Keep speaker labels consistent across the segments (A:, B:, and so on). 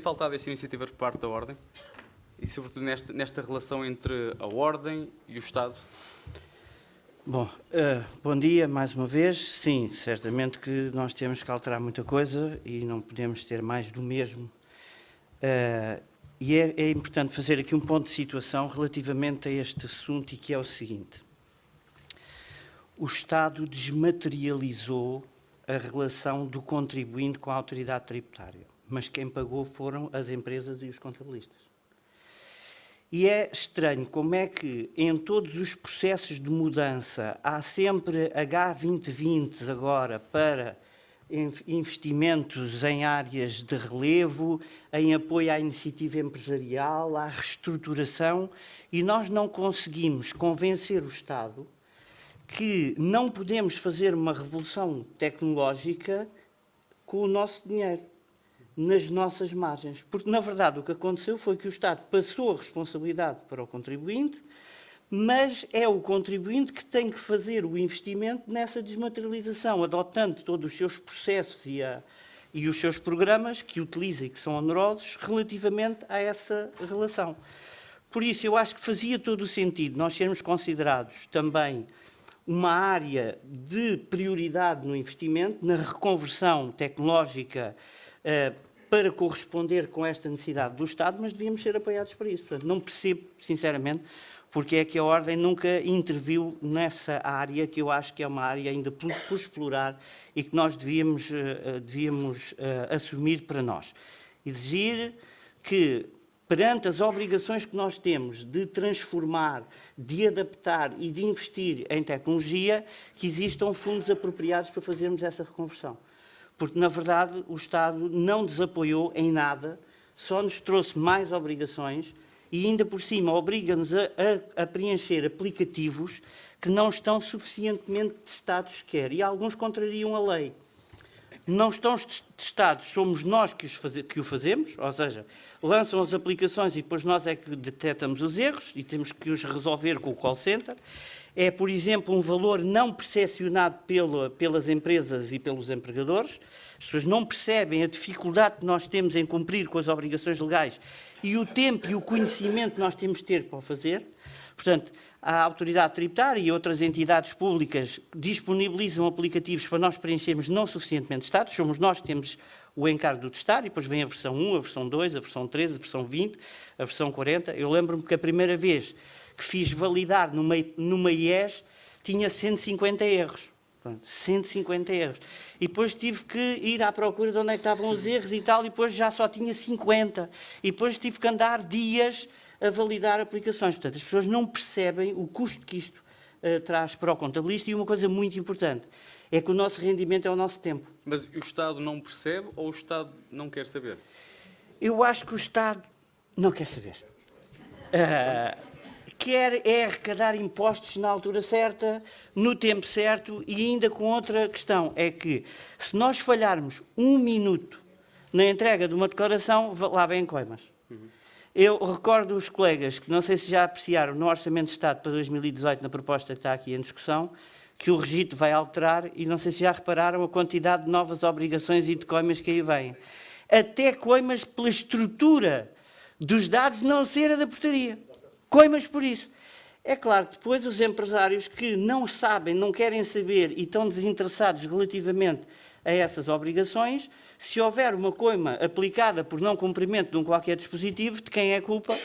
A: faltado esta iniciativa por parte da Ordem? E, sobretudo, nesta relação entre a Ordem e o Estado?
B: Bom, bom dia mais uma vez. Sim, certamente que nós temos que alterar muita coisa e não podemos ter mais do mesmo. E é importante fazer aqui um ponto de situação relativamente a este assunto, e que é o seguinte. O Estado desmaterializou a relação do contribuinte com a autoridade tributária, mas quem pagou foram as empresas e os contabilistas. E é estranho como é que em todos os processos de mudança há sempre H2020 agora para investimentos em áreas de relevo, em apoio à iniciativa empresarial, à reestruturação, e nós não conseguimos convencer o Estado que não podemos fazer uma revolução tecnológica com o nosso dinheiro, nas nossas margens. Porque, na verdade, o que aconteceu foi que o Estado passou a responsabilidade para o contribuinte, mas é o contribuinte que tem que fazer o investimento nessa desmaterialização, adotando todos os seus processos e os seus programas que utiliza e que são onerosos relativamente a essa relação. Por isso, eu acho que fazia todo o sentido nós sermos considerados também uma área de prioridade no investimento, na reconversão tecnológica para corresponder com esta necessidade do Estado, mas devíamos ser apoiados para isso. Portanto, não percebo, sinceramente, porque é que a Ordem nunca interviu nessa área, que eu acho que é uma área ainda por explorar e que nós devíamos assumir para nós. Exigir que, perante as obrigações que nós temos de transformar, de adaptar e de investir em tecnologia, que existam fundos apropriados para fazermos essa reconversão. Porque, na verdade, o Estado não nos apoiou em nada, só nos trouxe mais obrigações e, ainda por cima, obriga-nos a preencher aplicativos que não estão suficientemente testados sequer. E alguns contrariam a lei. Não estão testados, somos nós que o fazemos, ou seja, lançam as aplicações e depois nós é que detectamos os erros e temos que os resolver com o call center. É, por exemplo, um valor não percepcionado pelas empresas e pelos empregadores. As pessoas não percebem a dificuldade que nós temos em cumprir com as obrigações legais e o tempo e o conhecimento que nós temos de ter para o fazer. Portanto, a autoridade tributária e outras entidades públicas disponibilizam aplicativos para nós preenchermos não suficientemente estados. Somos nós que temos o encargo de testar, e depois vem a versão 1, a versão 2, a versão 3, a versão 20, a versão 40. Eu lembro-me que a primeira vez que fiz validar numa IES tinha 150 erros. Pronto, 150 erros. E depois tive que ir à procura de onde é que estavam os erros e tal, e depois já só tinha 50. E depois tive que andar dias a validar aplicações. Portanto, as pessoas não percebem o custo que isto traz para o contabilista, e uma coisa muito importante é que o nosso rendimento é o nosso tempo.
A: Mas o Estado não percebe ou o Estado não quer saber?
B: Eu acho que o Estado não quer saber. Quer é arrecadar impostos na altura certa, no tempo certo, e ainda com outra questão, é que se nós falharmos 1 minuto na entrega de uma declaração, lá vêm coimas. Eu recordo os colegas que não sei se já apreciaram no Orçamento de Estado para 2018, na proposta que está aqui em discussão, que o registro vai alterar, e não sei se já repararam a quantidade de novas obrigações e de coimas que aí vêm. Até coimas pela estrutura dos dados não ser a da portaria. Coimas por isso. É claro que depois os empresários que não sabem, não querem saber e estão desinteressados relativamente a essas obrigações, se houver uma coima aplicada por não cumprimento de um qualquer dispositivo, de quem é a culpa?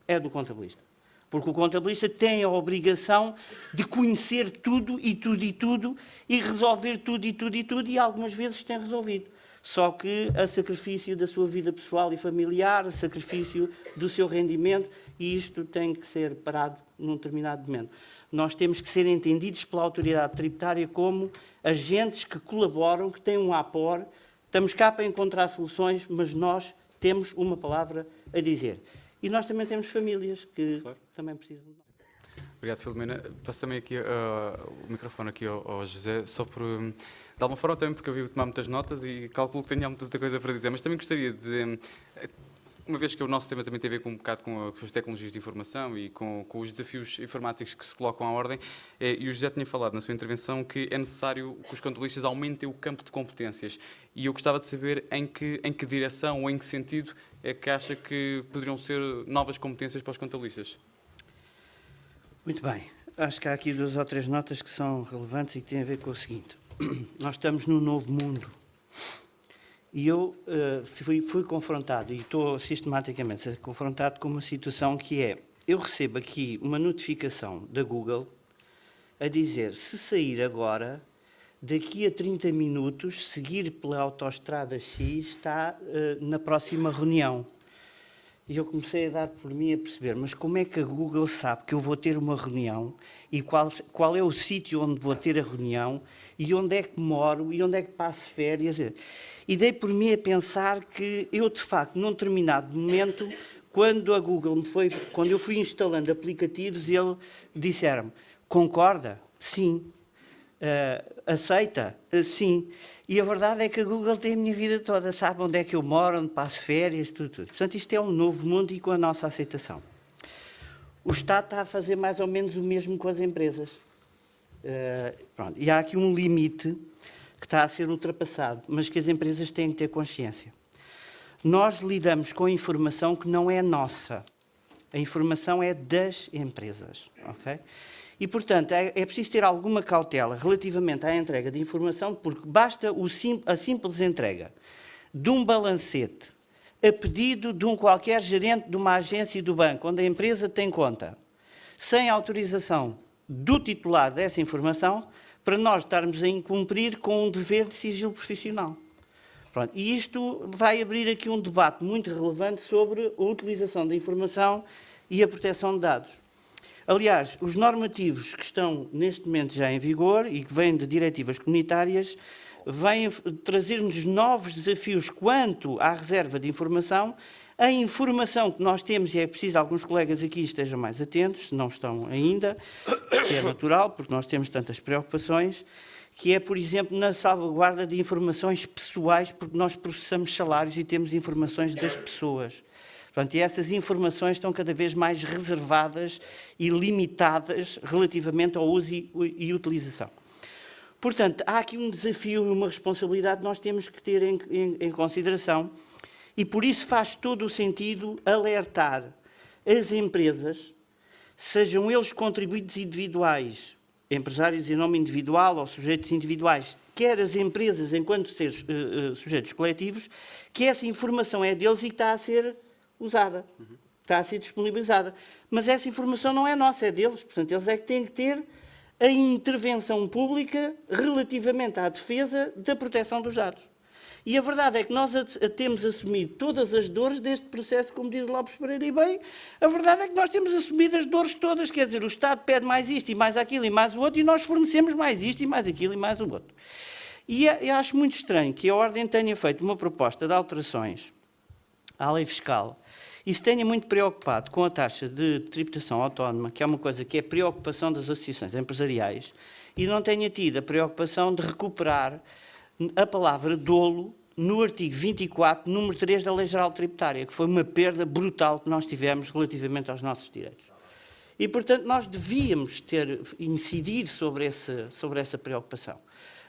B: É do contabilista. Porque o contabilista tem a obrigação de conhecer tudo e resolver tudo e algumas vezes tem resolvido. Só que a sacrifício da sua vida pessoal e familiar, a sacrifício do seu rendimento, e isto tem que ser parado num determinado momento. Nós temos que ser entendidos pela autoridade tributária como agentes que colaboram, que têm um apor. Estamos cá para encontrar soluções, mas nós temos uma palavra a dizer. E nós também temos famílias que também precisam de nós.
A: Obrigado, Filomena. Passo também aqui o microfone aqui ao José, só por, de alguma forma também porque eu vi tomar muitas notas e calculo que tenha muita coisa para dizer, mas também gostaria de uma vez que o nosso tema também tem a ver com um bocado com as tecnologias de informação e com os desafios informáticos que se colocam à ordem, e o José tinha falado na sua intervenção que é necessário que os contabilistas aumentem o campo de competências. E eu gostava de saber em que direção ou em que sentido é que acha que poderiam ser novas competências para os contabilistas.
B: Muito bem. Acho que há aqui 2 ou 3 notas que são relevantes e que têm a ver com o seguinte. Nós estamos num novo mundo. E eu fui confrontado, e estou sistematicamente a ser confrontado com uma situação que é, eu recebo aqui uma notificação da Google a dizer, se sair agora, daqui a 30 minutos, seguir pela autoestrada X, está na próxima reunião. E eu comecei a dar por mim a perceber, mas como é que a Google sabe que eu vou ter uma reunião e qual é o sítio onde vou ter a reunião e onde é que moro e onde é que passo férias? E dei por mim a pensar que eu, de facto, num determinado momento, quando a Google quando eu fui instalando aplicativos, ele disseram-me, concorda? Sim. Aceita? Sim. E a verdade é que a Google tem a minha vida toda, sabe onde é que eu moro, onde passo férias, tudo. Portanto, isto é um novo mundo e com a nossa aceitação. O Estado está a fazer mais ou menos o mesmo com as empresas. Pronto. E há aqui um limite que está a ser ultrapassado, mas que as empresas têm que ter consciência. Nós lidamos com informação que não é nossa. A informação é das empresas. Okay? E, portanto, é preciso ter alguma cautela relativamente à entrega de informação, porque basta a simples entrega de um balancete a pedido de um qualquer gerente de uma agência do banco, onde a empresa tem conta, sem autorização do titular dessa informação, para nós estarmos a incumprir com um dever de sigilo profissional. Pronto. E isto vai abrir aqui um debate muito relevante sobre a utilização da informação e a proteção de dados. Aliás, os normativos que estão neste momento já em vigor e que vêm de diretivas comunitárias vêm trazer-nos novos desafios quanto à reserva de informação. A informação que nós temos, e é preciso alguns colegas aqui estejam mais atentos, se não estão ainda, que é natural, porque nós temos tantas preocupações, que é, por exemplo, na salvaguarda de informações pessoais, porque nós processamos salários e temos informações das pessoas. Portanto, e essas informações estão cada vez mais reservadas e limitadas relativamente ao uso e utilização. Portanto, há aqui um desafio e uma responsabilidade que nós temos que ter em consideração e por isso faz todo o sentido alertar as empresas, sejam eles contribuintes individuais, empresários em nome individual ou sujeitos individuais, quer as empresas enquanto seres sujeitos coletivos, que essa informação é deles e que está a ser usada, está a ser disponibilizada. Mas essa informação não é nossa, é deles. Portanto, eles é que têm que ter a intervenção pública relativamente à defesa da proteção dos dados. E a verdade é que nós temos assumido todas as dores deste processo, como diz Lopes Pereira e bem, a verdade é que nós temos assumido as dores todas, quer dizer, o Estado pede mais isto e mais aquilo e mais o outro, e nós fornecemos mais isto e mais aquilo e mais o outro. E eu acho muito estranho que a Ordem tenha feito uma proposta de alterações à lei fiscal e se tenha muito preocupado com a taxa de tributação autónoma, que é uma coisa que é preocupação das associações empresariais, e não tenha tido a preocupação de recuperar a palavra dolo no artigo 24, número 3 da Lei Geral Tributária, que foi uma perda brutal que nós tivemos relativamente aos nossos direitos. E, portanto, nós devíamos ter incidido sobre essa preocupação.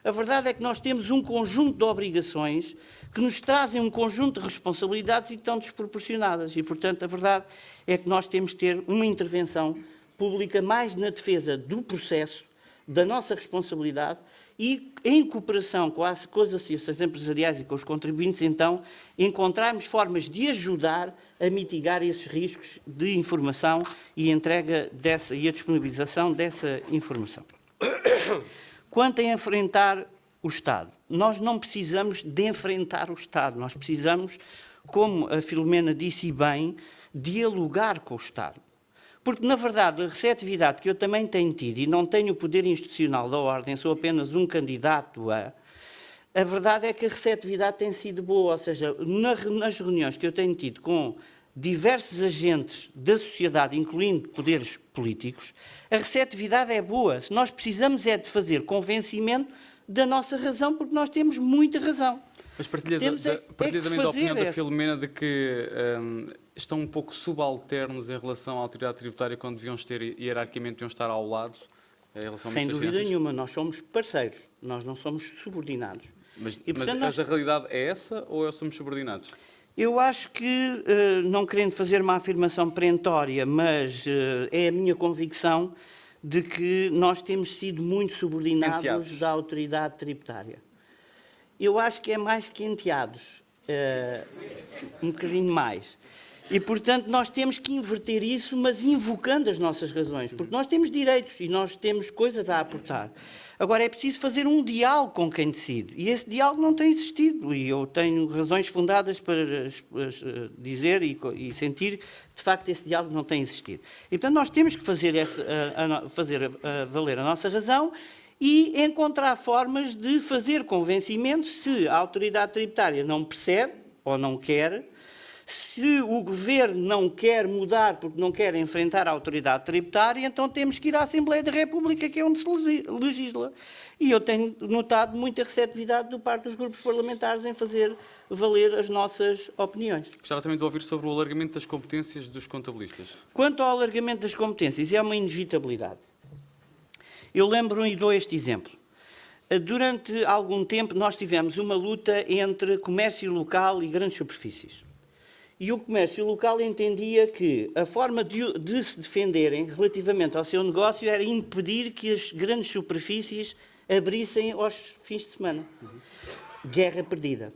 B: A verdade é que nós temos um conjunto de obrigações que nos trazem um conjunto de responsabilidades e que estão desproporcionadas. E, portanto, a verdade é que nós temos de ter uma intervenção pública mais na defesa do processo, da nossa responsabilidade e, em cooperação com as associações empresariais e com os contribuintes, então, encontrarmos formas de ajudar a mitigar esses riscos de informação e entrega e a disponibilização dessa informação. Quanto a enfrentar o Estado, nós não precisamos de enfrentar o Estado, nós precisamos, como a Filomena disse bem, dialogar com o Estado. Porque, na verdade, a receptividade que eu também tenho tido, e não tenho o poder institucional da Ordem, sou apenas um candidato a verdade é que a receptividade tem sido boa, ou seja, nas reuniões que eu tenho tido com diversos agentes da sociedade, incluindo poderes políticos, a receptividade é boa. Nós precisamos é de fazer convencimento da nossa razão, porque nós temos muita razão.
A: Mas partilha
B: Temos
A: partilha
B: que
A: também da opinião
B: fazer
A: da Filomena de que estão um pouco subalternos em relação à autoridade tributária quando deviam estar, hierarquicamente, deviam estar ao lado em relação a
B: Sem
A: estas
B: dúvida
A: agências?
B: nenhuma, nós somos parceiros, nós não somos subordinados. E, portanto,
A: Mas a realidade é essa ou somos subordinados?
B: Eu acho que, não querendo fazer uma afirmação perentória, mas é a minha convicção de que nós temos sido muito subordinados
A: Enteados.
B: da autoridade tributária. Eu acho que é mais que enteados, um bocadinho mais. E, portanto, nós temos que inverter isso, mas invocando as nossas razões, porque nós temos direitos e nós temos coisas a aportar. Agora, é preciso fazer um diálogo com quem decide, e esse diálogo não tem existido, e eu tenho razões fundadas para dizer e sentir que, de facto, esse diálogo não tem existido. E, portanto, nós temos que fazer valer a nossa razão e encontrar formas de fazer convencimento se a autoridade tributária não percebe ou não quer. Se o Governo não quer mudar porque não quer enfrentar a autoridade tributária, então temos que ir à Assembleia da República, que é onde se legisla. E eu tenho notado muita receptividade do parte dos grupos parlamentares em fazer valer as nossas opiniões.
A: Gostava também de ouvir sobre o alargamento das competências dos contabilistas.
B: Quanto ao alargamento das competências, é uma inevitabilidade. Eu lembro e dou este exemplo. Durante algum tempo nós tivemos uma luta entre comércio local e grandes superfícies. E o comércio local entendia que a forma de se defenderem relativamente ao seu negócio era impedir que as grandes superfícies abrissem aos fins de semana. Guerra perdida.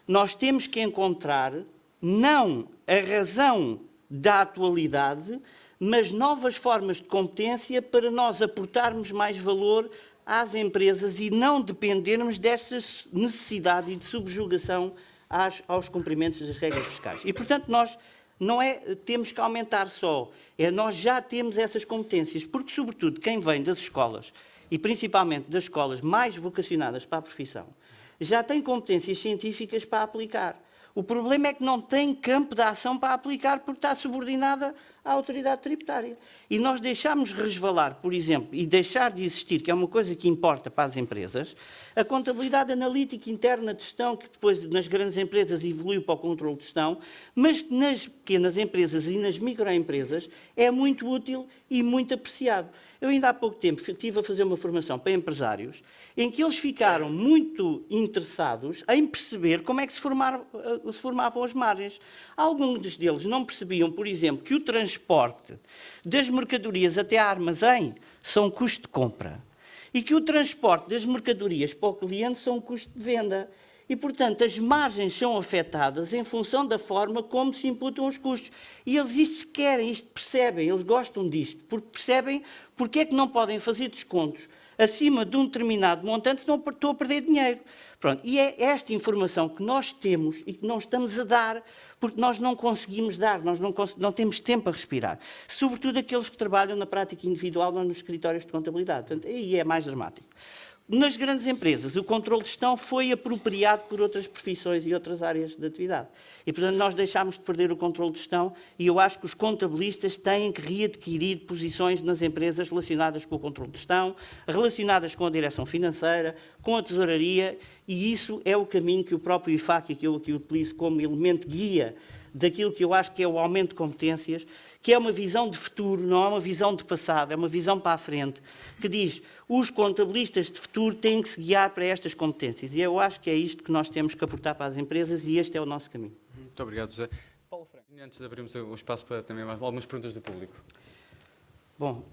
B: Nós temos que encontrar não a razão da atualidade, mas novas formas de competência para nós aportarmos mais valor às empresas e não dependermos dessa necessidade e de subjugação aos cumprimentos das regras fiscais. E, portanto, nós temos que aumentar só, nós já temos essas competências, porque, sobretudo, quem vem das escolas, e principalmente das escolas mais vocacionadas para a profissão, já tem competências científicas para aplicar. O problema é que não tem campo de ação para aplicar porque está subordinada à autoridade tributária. E nós deixamos resvalar, por exemplo, e deixar de existir, que é uma coisa que importa para as empresas, a contabilidade analítica interna de gestão, que depois nas grandes empresas evoluiu para o controle de gestão, mas que nas pequenas empresas e nas microempresas é muito útil e muito apreciado. Eu ainda há pouco tempo estive a fazer uma formação para empresários em que eles ficaram muito interessados em perceber como é que se formavam as margens. Alguns deles não percebiam, por exemplo, que o transporte das mercadorias até à armazém são custo de compra e que o transporte das mercadorias para o cliente são custo de venda. E, portanto, as margens são afetadas em função da forma como se imputam os custos. E eles isto querem, isto percebem, eles gostam disto, porque percebem porque é que não podem fazer descontos acima de um determinado montante, senão estou a perder dinheiro. Pronto. E é esta informação que nós temos e que não estamos a dar, porque nós não conseguimos dar, nós não temos tempo a respirar. Sobretudo aqueles que trabalham na prática individual ou nos escritórios de contabilidade. Portanto, aí é mais dramático. Nas grandes empresas, o controle de gestão foi apropriado por outras profissões e outras áreas de atividade. E, portanto, nós deixámos de perder o controle de gestão e eu acho que os contabilistas têm que readquirir posições nas empresas relacionadas com o controle de gestão, relacionadas com a direção financeira, com a tesouraria, e isso é o caminho que o próprio IFAC, que eu aqui utilizo como elemento guia daquilo que eu acho que é o aumento de competências, que é uma visão de futuro, não é uma visão de passado, é uma visão para a frente, que diz os contabilistas de futuro têm que se guiar para estas competências. E eu acho que é isto que nós temos que aportar para as empresas e este é o nosso caminho.
A: Muito obrigado, José. Paulo Franco, antes de abrirmos o espaço para também algumas perguntas do público.
B: Bom,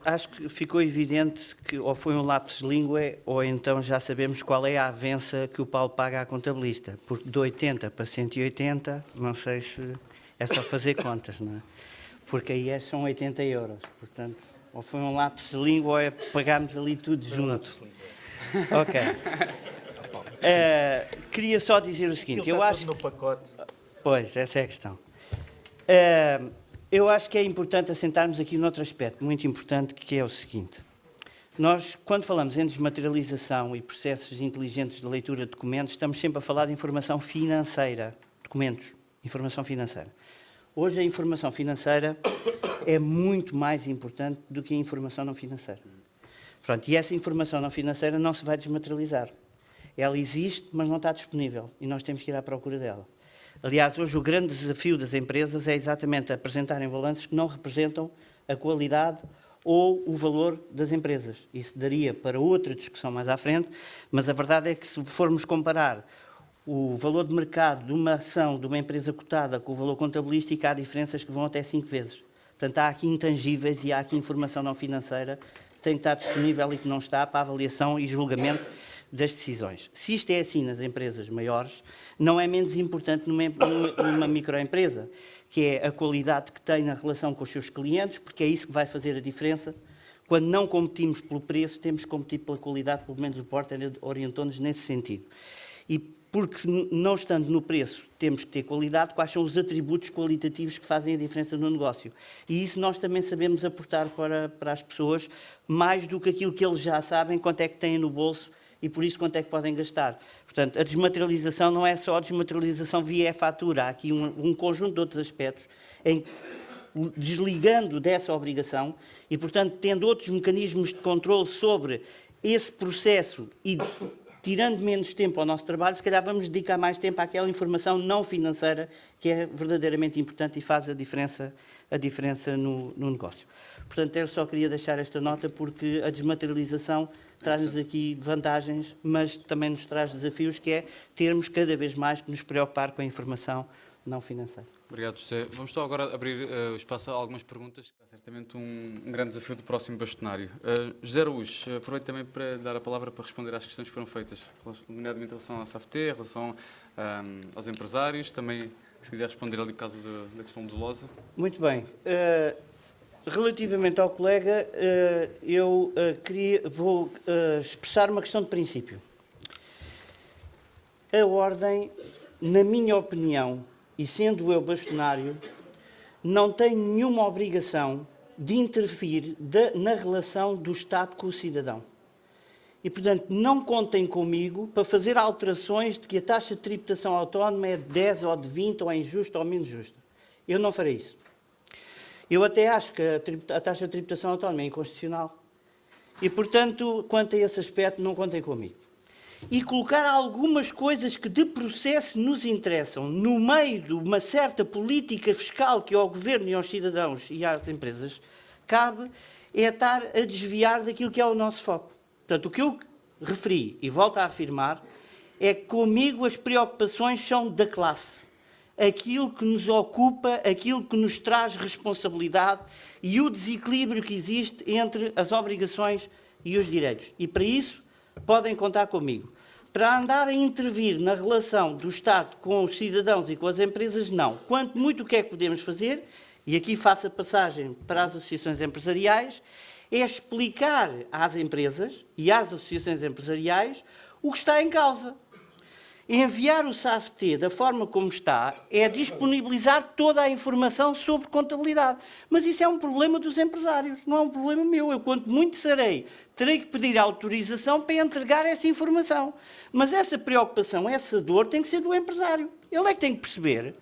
B: acho que ficou evidente que ou foi um lapsus linguae ou então já sabemos qual é a avença que o Paulo paga à contabilista, porque de 80 para 180, não sei se é só fazer contas, não é? Porque aí são 80 euros, portanto, ou foi um lapsus linguae ou é pagarmos ali tudo junto. Ok. Queria só dizer o seguinte, eu acho
C: no pacote.
B: Pois, essa é a questão. Eu acho que é importante assentarmos aqui noutro aspecto muito importante, que é o seguinte. Nós, quando falamos em desmaterialização e processos inteligentes de leitura de documentos, estamos sempre a falar de informação financeira. Documentos, informação financeira. Hoje a informação financeira é muito mais importante do que a informação não financeira. Pronto, e essa informação não financeira não se vai desmaterializar. Ela existe, mas não está disponível e nós temos que ir à procura dela. Aliás, hoje o grande desafio das empresas é exatamente apresentarem balanços que não representam a qualidade ou o valor das empresas. Isso daria para outra discussão mais à frente, mas a verdade é que se formos comparar o valor de mercado de uma ação de uma empresa cotada com o valor contabilístico, há diferenças que vão até 5 vezes. Portanto, há aqui intangíveis e há aqui informação não financeira que tem que estar disponível e que não está para avaliação e julgamento das decisões. Se isto é assim nas empresas maiores, não é menos importante numa microempresa, que é a qualidade que tem na relação com os seus clientes, porque é isso que vai fazer a diferença. Quando não competimos pelo preço, temos que competir pela qualidade, pelo menos o Porter orientou-nos nesse sentido. E porque não estando no preço, temos que ter qualidade, quais são os atributos qualitativos que fazem a diferença no negócio. E isso nós também sabemos aportar para as pessoas, mais do que aquilo que eles já sabem, quanto é que têm no bolso e por isso quanto é que podem gastar. Portanto, a desmaterialização não é só a desmaterialização via fatura, há aqui um conjunto de outros aspectos em desligando dessa obrigação e, portanto, tendo outros mecanismos de controle sobre esse processo e tirando menos tempo ao nosso trabalho, se calhar vamos dedicar mais tempo àquela informação não financeira que é verdadeiramente importante e faz a diferença no negócio. Portanto, eu só queria deixar esta nota porque a desmaterialização traz-nos aqui vantagens, mas também nos traz desafios, que é termos cada vez mais que nos preocupar com a informação não financeira.
A: Obrigado, José. Vamos só agora abrir o espaço a algumas perguntas. É certamente um grande desafio do próximo bastonário. José Araújo, aproveito também para dar a palavra para responder às questões que foram feitas, nomeadamente em relação à SAFT, em relação aos empresários, também, se quiser responder ali por causa da questão do LOSA.
B: Muito bem. Relativamente ao colega, eu vou expressar uma questão de princípio. A Ordem, na minha opinião, e sendo eu bastonário, não tem nenhuma obrigação de intervir na relação do Estado com o cidadão. E, portanto, não contem comigo para fazer alterações de que a taxa de tributação autónoma é de 10 ou de 20, ou é injusta ou menos justa. Eu não farei isso. Eu até acho que a taxa de tributação autónoma é inconstitucional. E, portanto, quanto a esse aspecto, não contem comigo. E colocar algumas coisas que de processo nos interessam no meio de uma certa política fiscal que ao Governo e aos cidadãos e às empresas cabe, é estar a desviar daquilo que é o nosso foco. Portanto, o que eu referi, e volto a afirmar, é que comigo as preocupações são da classe. Aquilo que nos ocupa, aquilo que nos traz responsabilidade e o desequilíbrio que existe entre as obrigações e os direitos. E para isso podem contar comigo. Para andar a intervir na relação do Estado com os cidadãos e com as empresas, não. Quanto muito o que é que podemos fazer, e aqui faço a passagem para as associações empresariais, é explicar às empresas e às associações empresariais o que está em causa. Enviar o SAFT da forma como está é disponibilizar toda a informação sobre contabilidade. Mas isso é um problema dos empresários, não é um problema meu. Eu, quanto muito terei que pedir autorização para entregar essa informação. Mas essa preocupação, essa dor, tem que ser do empresário. Ele é que tem que perceber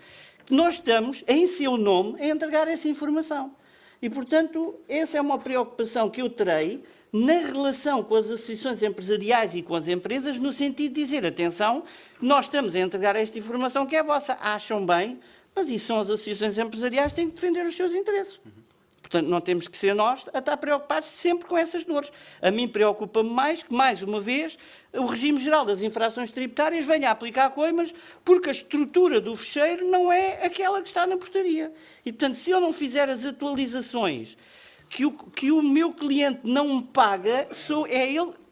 B: que nós estamos, em seu nome, a entregar essa informação. E, portanto, essa é uma preocupação que eu terei na relação com as associações empresariais e com as empresas, no sentido de dizer, atenção, nós estamos a entregar esta informação que é vossa, acham bem, mas isso são as associações empresariais que têm que defender os seus interesses. Portanto, não temos que ser nós a estar preocupados sempre com essas dores. A mim preocupa-me mais que, mais uma vez, o regime geral das infrações tributárias venha a aplicar coimas, porque a estrutura do fecheiro não é aquela que está na portaria. E, portanto, se eu não fizer as atualizações que o meu cliente não me paga,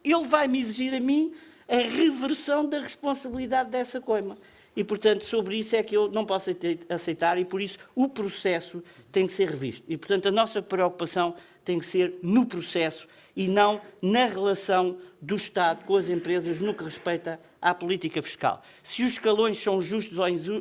B: ele vai me exigir a mim a reversão da responsabilidade dessa coima. E, portanto, sobre isso é que eu não posso aceitar e, por isso, o processo tem que ser revisto. E, portanto, a nossa preocupação tem que ser no processo e não na relação do Estado com as empresas no que respeita à política fiscal. Se os escalões são justos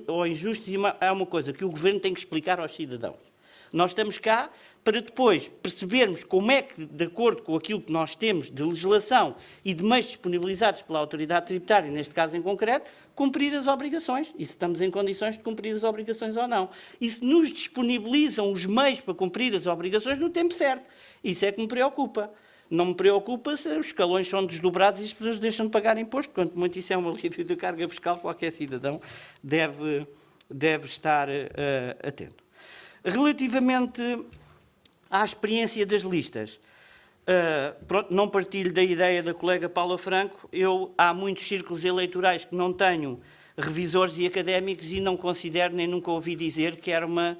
B: ou injustos, é uma coisa que o Governo tem que explicar aos cidadãos. Nós estamos cá para depois percebermos como é que, de acordo com aquilo que nós temos de legislação e de meios disponibilizados pela autoridade tributária, neste caso em concreto, cumprir as obrigações, e se estamos em condições de cumprir as obrigações ou não. E se nos disponibilizam os meios para cumprir as obrigações no tempo certo. Isso é que me preocupa. não me preocupa se os escalões são desdobrados e as pessoas deixam de pagar imposto. Quanto muito isso é um alívio da carga fiscal, qualquer cidadão deve estar atento. Relativamente à experiência das listas, não partilho da ideia da colega Paula Franco. Há muitos círculos eleitorais que não tenho revisores e académicos e não considero, nem nunca ouvi dizer que era uma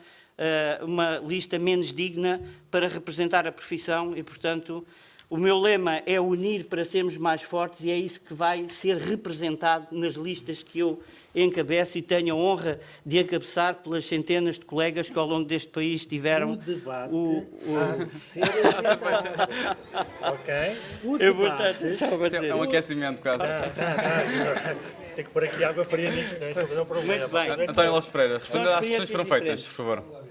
B: lista menos digna para representar a profissão e, portanto, o meu lema é unir para sermos mais fortes e é isso que vai ser representado nas listas que eu encabeço e tenho a honra de encabeçar pelas centenas de colegas que ao longo deste país tiveram...
C: O debate há de ser agendado. Ok? O debate...
A: É um aquecimento quase.
C: Tem que pôr aqui água fria nisso, senão isso vai dar um problema.
B: Muito bem.
A: António Lopes Pereira, respondendo às questões que foram
B: experiências
A: feitas, por favor.